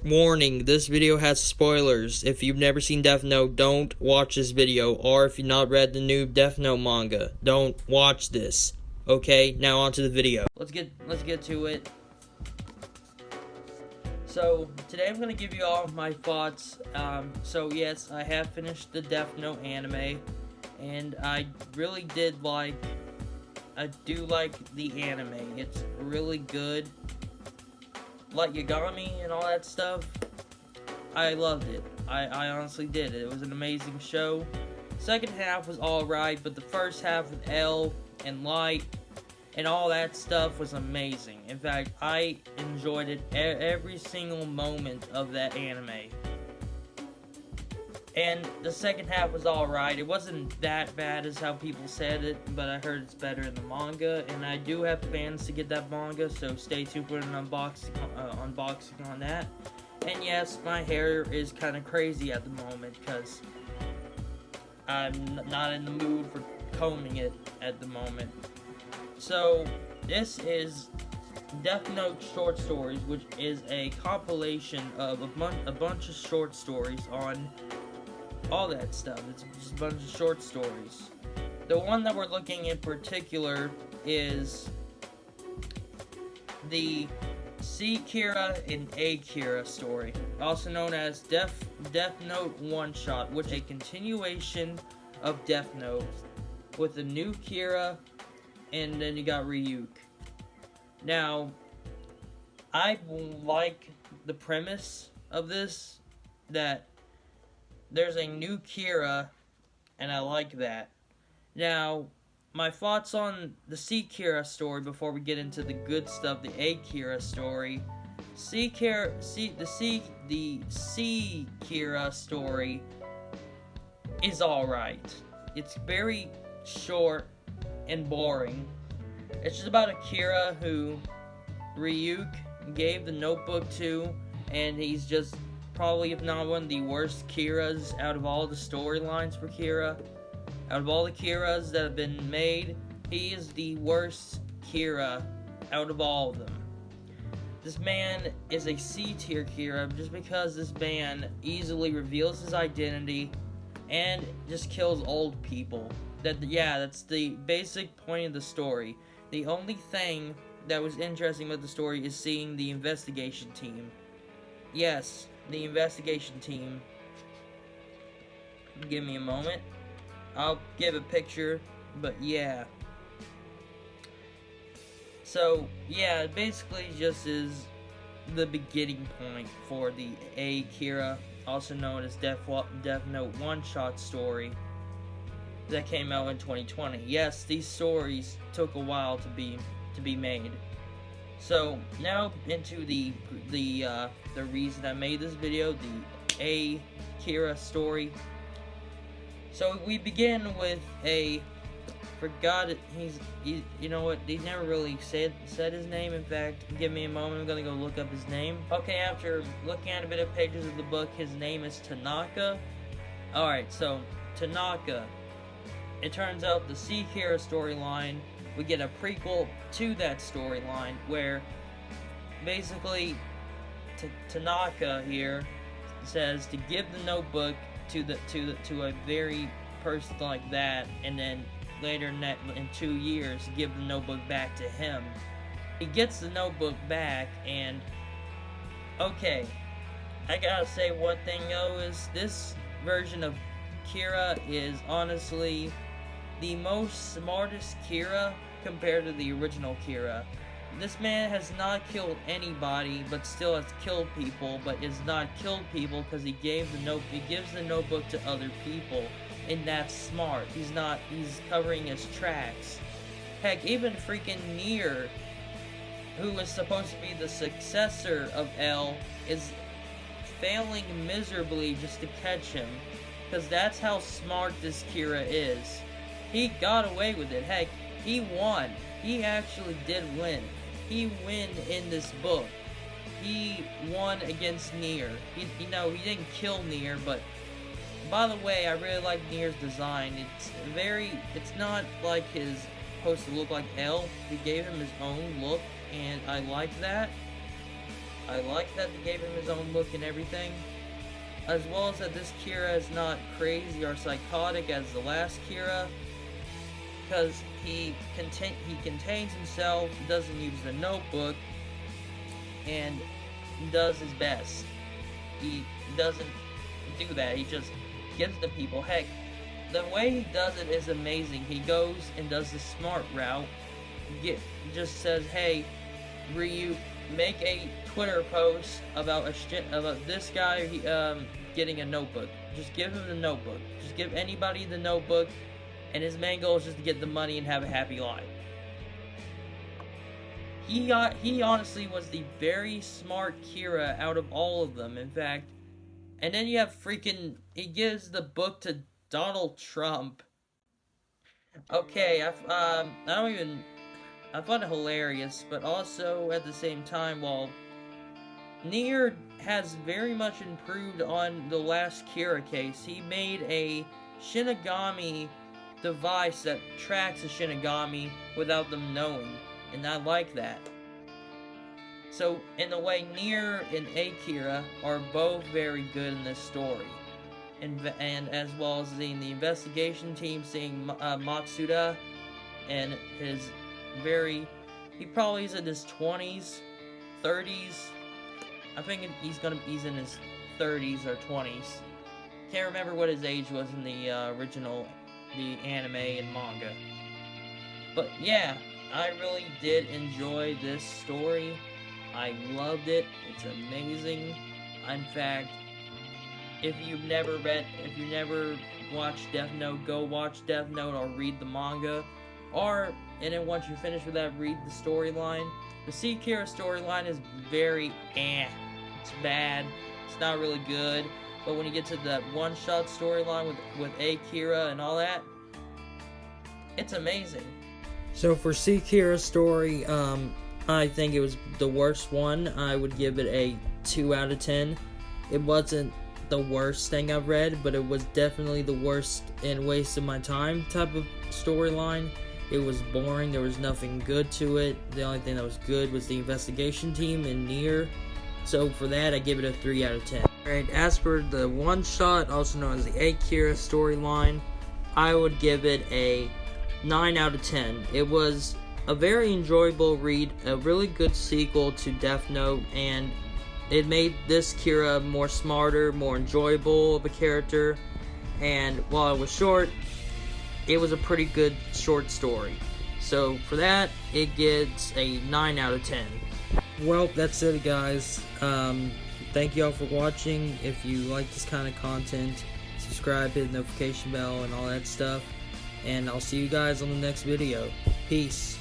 Warning, this video has spoilers. If you've never seen Death Note, don't watch this video. Or if you've not read the new Death Note manga, don't watch this. Okay, now on to the video. Let's get to it. So, today I'm going to give you all my thoughts. So yes, I have finished the Death Note anime, and I do like the anime. It's really good. Like Yagami and all that stuff, I loved it. I honestly did. It was an amazing show. Second half was alright, but the first half with L and Light and all that stuff was amazing. In fact, I enjoyed it every single moment of that anime. And the second half was alright. It wasn't that bad as how people said it, but I heard it's better in the manga. And I do have plans to get that manga, so stay tuned for an unboxing on that. And yes, my hair is kind of crazy at the moment because I'm not in the mood for combing it at the moment. So this is Death Note Short Stories, which is a compilation of a bunch of short stories on all that stuff. It's just a bunch of short stories. The one that we're looking in particular is the C. Kira and A. Kira story, also known as Death Note One Shot, which is a continuation of Death Note with a new Kira, and then you got Ryuk. Now, I like the premise of this, that there's a new Kira, and I like that. Now, my thoughts on the C. Kira story before we get into the good stuff, the A. Kira story. The C. Kira story is alright. It's very short and boring. It's just about a Kira who Ryuk gave the notebook to, and he's just probably, if not one of the worst Kiras out of all the storylines for Kira. Out of all the Kiras that have been made, he is the worst Kira out of all of them. This man is a C-tier Kira just because this man easily reveals his identity and just kills old people. That's the basic point of the story. The only thing that was interesting about the story is seeing the investigation team. Yes, the investigation team. Give me a moment. I'll give a picture, but yeah. So, yeah, it basically just is the beginning point for the A. Kira, also known as Death Note one-shot story that came out in 2020. Yes, these stories took a while to be made. So now into the reason I made this video, the A. Kira story. So we begin with you know what, he never really said his name. In fact, give me a moment, I'm gonna go look up his name. Okay, after looking at a bit of pages of the book, his name is Tanaka. Alright, so Tanaka. It turns out the C. Kira storyline, we get a prequel to that storyline where Tanaka here says to give the notebook to a very person like that, and then later in 2 years give the notebook back to him. He gets the notebook back, and okay, I gotta say one thing though, is this version of Kira is honestly the most smartest Kira compared to the original Kira. This man has not killed anybody, but still has killed people, but is not killed people because he gives the notebook to other people, and that's smart. He's covering his tracks. Heck, even freaking Nier, who is supposed to be the successor of L, is failing miserably just to catch him, because that's how smart this Kira is. He got away with it. Heck, he won. He actually did win. He won in this book. He won against Nier. He didn't kill Nier, but by the way, I really like Nier's design. It's not like his supposed to look like L. He gave him his own look, and I like that. I like that they gave him his own look and everything. As well as that this Kira is not crazy or psychotic as the last Kira, because he contains himself, doesn't use the notebook, and does his best. He doesn't do that, he just gives to people. Heck, the way he does it is amazing. He goes and does the smart route, just says, hey, Ryu, make a Twitter post about this guy getting a notebook. Just give him the notebook. Just give anybody the notebook, and his main goal is just to get the money and have a happy life. He honestly was the very smart Kira out of all of them, in fact. And then you have he gives the book to Donald Trump. Okay, I find it hilarious, but also at the same time, while Nier has very much improved on the last Kira case, he made a Shinigami device that tracks a Shinigami without them knowing, and I like that. So, in a way, Nier and Akira are both very good in this story. And as well as seeing the investigation team, seeing Matsuda and his he probably is in his 20s, 30s. I think he's in his 30s or 20s. Can't remember what his age was in the original, the anime and manga. But yeah, I really did enjoy this story. I loved it. It's amazing. In fact, if you've never watched Death Note, go watch Death Note or read the manga. And then once you're finished with that, read the storyline. The Kira storyline is very It's bad. It's not really good. But when you get to that one-shot storyline with Akira and all that, it's amazing. So for Kira's story, I think it was the worst one. I would give it a 2 out of 10. It wasn't the worst thing I've read, but it was definitely the worst and waste of my time type of storyline. It was boring, there was nothing good to it. The only thing that was good was the investigation team and Nier. So for that, I give it a 3 out of 10. Alright, as for the one-shot, also known as the Akira storyline, I would give it a 9 out of 10. It was a very enjoyable read, a really good sequel to Death Note, and it made this Kira more smarter, more enjoyable of a character, and while it was short, it was a pretty good short story. So for that, it gets a 9 out of 10. Well, that's it, guys. Thank you all for watching. If you like this kind of content, subscribe, hit the notification bell, and all that stuff. And I'll see you guys on the next video. Peace.